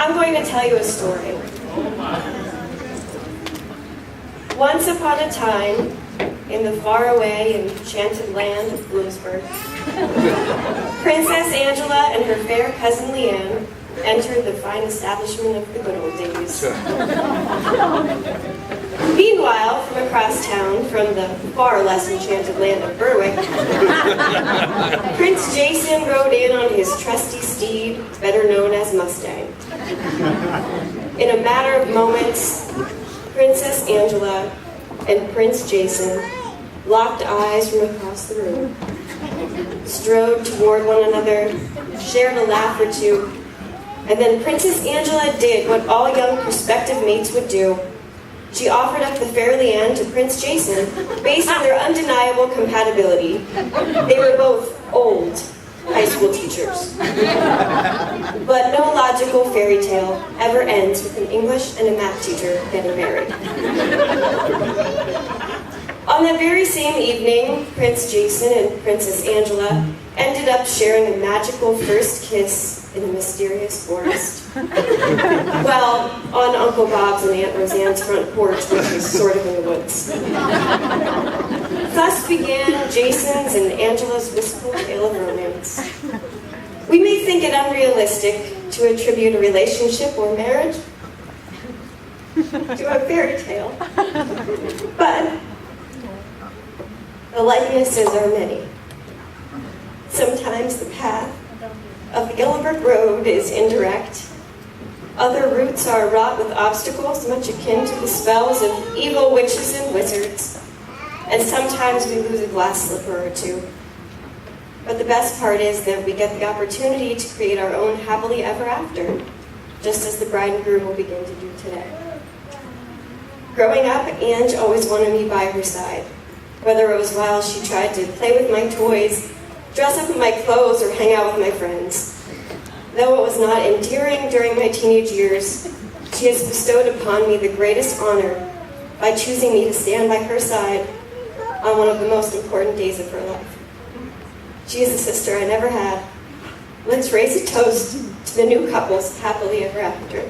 I'm going to tell you a story. Once upon a time, in the faraway and enchanted land of Bloomsburg, Princess Angela and her fair cousin Leanne entered the fine establishment of the good old days. Meanwhile, from across town, from the far less enchanted land of Berwick, Prince Jason rode in on his trusty steed, better known as Mustang. In a matter of moments, Princess Angela and Prince Jason locked eyes from across the room, strode toward one another, shared a laugh or two, and then Princess Angela did what all young prospective mates would do. She offered up the fair Leanne to Prince Jason based on their undeniable compatibility. They were both old high school teachers. But no logical fairy tale ever ends with an English and a math teacher getting married. On that very same evening, Prince Jason and Princess Angela ended up sharing a magical first kiss in a mysterious forest. Well, on Uncle Bob's and Aunt Roseanne's front porch, which was sort of in the woods. Thus began Jason's and Angela's wistful tale of romance. We may think it unrealistic to attribute a relationship or marriage to a fairy tale, but the likenesses are many. Sometimes the path of the Gilbert Road is indirect. Other routes are wrought with obstacles much akin to the spells of evil witches and wizards. And sometimes we lose a glass slipper or two. But the best part is that we get the opportunity to create our own happily ever after, just as the bride and groom will begin to do today. Growing up, Ange always wanted me by her side, whether it was while she tried to play with my toys, dress up in my clothes, or hang out with my friends. Though it was not endearing during my teenage years, she has bestowed upon me the greatest honor by choosing me to stand by her side on one of the most important days of her life. She is a sister I never had. Let's raise a toast to the new couples happily ever after.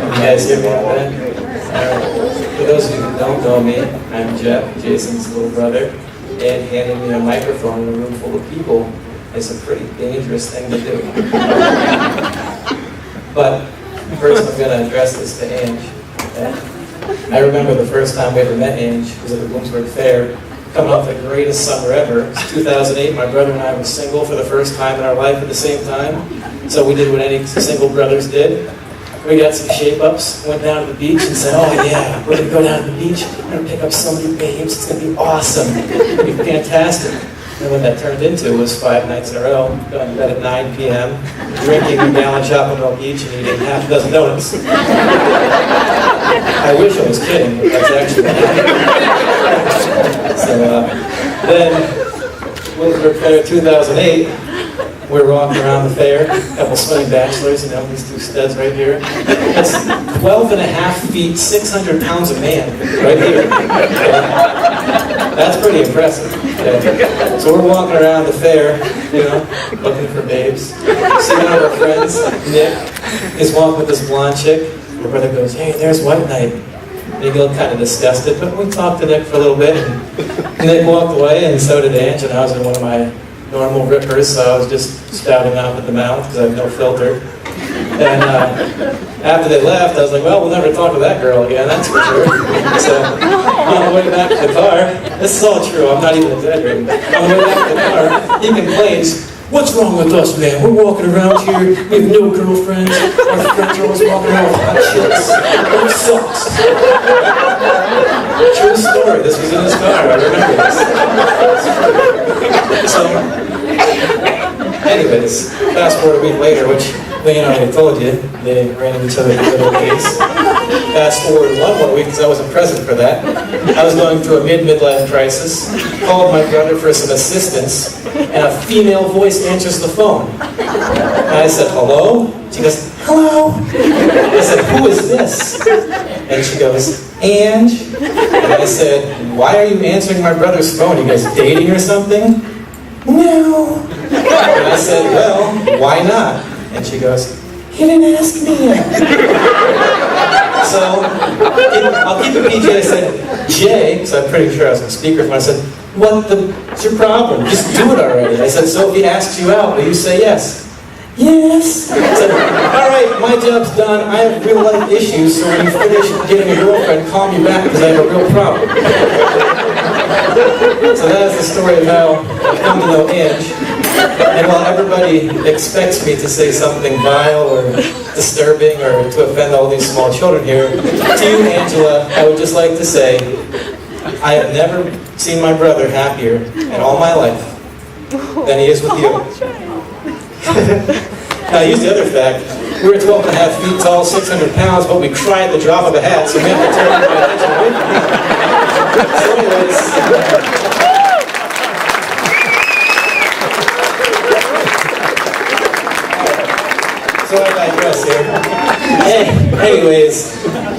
You guys hear me okay? For those of you who don't know me, I'm Jeff, Jason's little brother, and handing me a microphone in a room full of people is a pretty dangerous thing to do. But first I'm going to address this to Ange. Okay? I remember the first time we ever met Ange, was at the Bloomsburg Fair, coming off the greatest summer ever. It's 2008, my brother and I were single for the first time in our life at the same time. So we did what any single brothers did. We got some shape-ups, went down to the beach and said, oh yeah, we're going to go down to the beach, we're going to pick up so many babes, it's going to be awesome, it's going to be fantastic. And what that turned into was 5 nights in a row, going to bed at 9 p.m., drinking a gallon chocolate milk each and eating half a dozen donuts. I wish I was kidding, but that's actually what happened. So then, Bloomsburg Fair 2008, we're walking around the fair, a couple swimming bachelors, you know, these two studs right here. That's 12 and a half feet, 600 pounds of man, right here. That's pretty impressive. Okay. So we're walking around the fair, you know, looking for babes. See one of our friends, Nick, is walking with this blonde chick. My brother goes, hey, there's White Knight. And he got kind of disgusted, but we talked to Nick for a little bit, and Nick walked away, and so did Ange, and I was in one of my normal rippers, so I was just spouting off at the mouth because I have no filter. And after they left, I was like, well, we'll never talk to that girl again, that's for sure. So on the way back to the car, this is all true, I'm not even exaggerating. On the way back to the car, he complains, what's wrong with us, man? We're walking around here, we have no girlfriends, our friends are always walking around with hot chicks. It sucks. True story, this was in his car, I remember this. So, anyways, fast forward a week later, which Leanne already told you, they ran into each other in the middle of the case. Fast forward one more week, because I wasn't present for that. I was going through a midlife crisis, called my brother for some assistance, and a female voice answers the phone. And I said, hello? She goes, hello? I said, who is this? And she goes, Ange? And I said, why are you answering my brother's phone? He goes, dating or something? No. And I said, well, why not? And she goes, he didn't ask me yet. So, I'll keep it PG. I said, Jay, so I'm pretty sure I was on speakerphone. I said, what's your problem? Just do it already. I said, so if he asks you out, will you say yes? Yes. I said, all right, my job's done. I have real life issues, so when you finish getting a girlfriend, call me back because I have a real problem. So that is the story of how I've come to know Ange. And while everybody expects me to say something vile or disturbing or to offend all these small children here, to you, Angela, I would just like to say, I have never seen my brother happier in all my life than he is with you. Now, here's the other fact. We're 12 and a half feet tall, 600 pounds, but we cry at the drop of a hat, so we have to turn my attention away from me. So anyways... So I digress here. Anyways,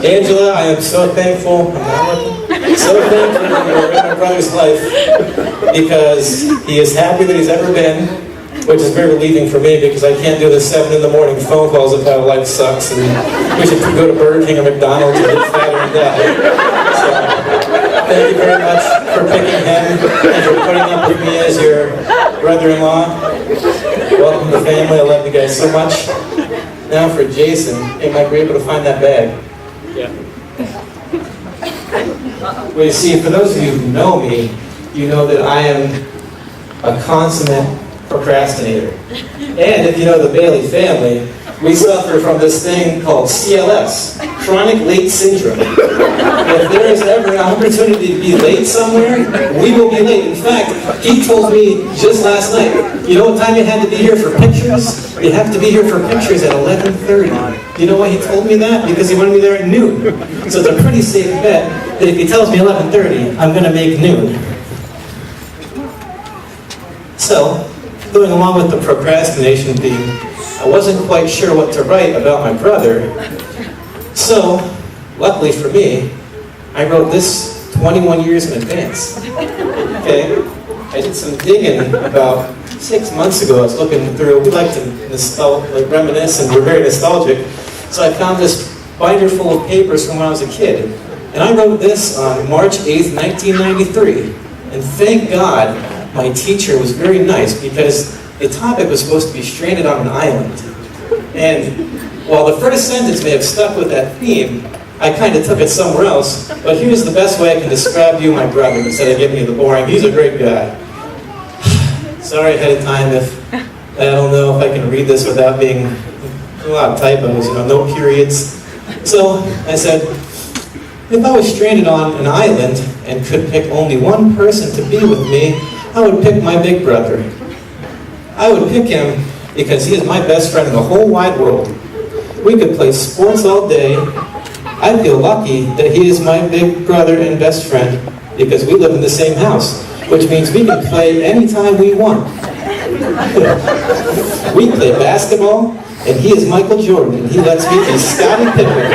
Angela, I am so thankful. So thankful that you're in my brother's life because he is happy that he's ever been, which is very relieving for me because I can't do the 7 in the morning phone calls of how life sucks and we should go to Burger King or McDonald's and get fatter and die. So, thank you very much for picking him and for putting up with me as your brother-in-law. Welcome to the family. I love you guys so much. Now for Jason, hey, might be able to find that bag. Yeah. Well, you see, for those of you who know me, you know that I am a consummate procrastinator. And if you know the Bailey family, we suffer from this thing called CLS, chronic late syndrome. If there is ever an opportunity to be late somewhere, we will be late. In fact, he told me just last night, you know what time you had to be here for pictures? You have to be here for pictures at 11:30. You know why he told me that? Because he wanted me there at noon. So it's a pretty safe bet that if he tells me 11:30, I'm going to make noon. So, going along with the procrastination theme, I wasn't quite sure what to write about my brother. So, luckily for me, I wrote this 21 years in advance. Okay? I did some digging about 6 months ago. I was looking through, we like to reminisce and we're very nostalgic. So I found this binder full of papers from when I was a kid. And I wrote this on March 8th, 1993. And thank God my teacher was very nice because the topic was supposed to be stranded on an island. And while the first sentence may have stuck with that theme, I kind of took it somewhere else. But here's the best way I can describe you, my brother, instead of giving you the boring. He's a great guy. Sorry ahead of time if I don't know if I can read this without being a lot of typos, no periods. So I said, if I was stranded on an island and could pick only one person to be with me, I would pick my big brother. I would pick him because he is my best friend in the whole wide world. We could play sports all day. I feel lucky that he is my big brother and best friend because we live in the same house, which means we can play anytime we want. We play basketball, and he is Michael Jordan, and he lets me be Scottie Pippen.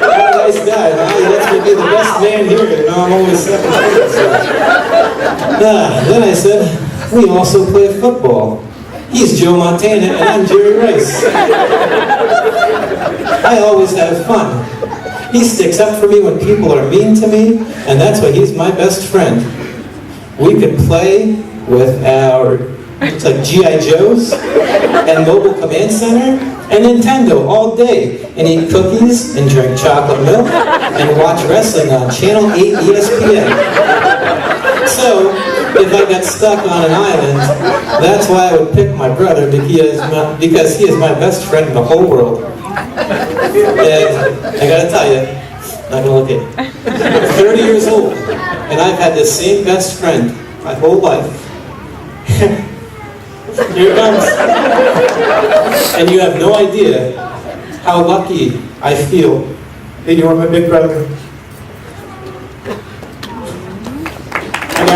What a nice guy, huh? He lets me be the best man here, I'm always second place. Then I said, we also play football. He's Joe Montana, and I'm Jerry Rice. I always have fun. He sticks up for me when people are mean to me, and that's why he's my best friend. We could play with our, it's like G.I. Joes, and Mobile Command Center, and Nintendo all day, and eat cookies, and drink chocolate milk, and watch wrestling on Channel 8 ESPN. So, if I got stuck on an island, that's why I would pick my brother, because he is my best friend in the whole world. And I gotta tell you, not gonna look at it. 30 years old, and I've had the same best friend my whole life. Here it comes. And you have no idea how lucky I feel that you are my big brother. And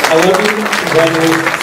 I love you. Congratulations.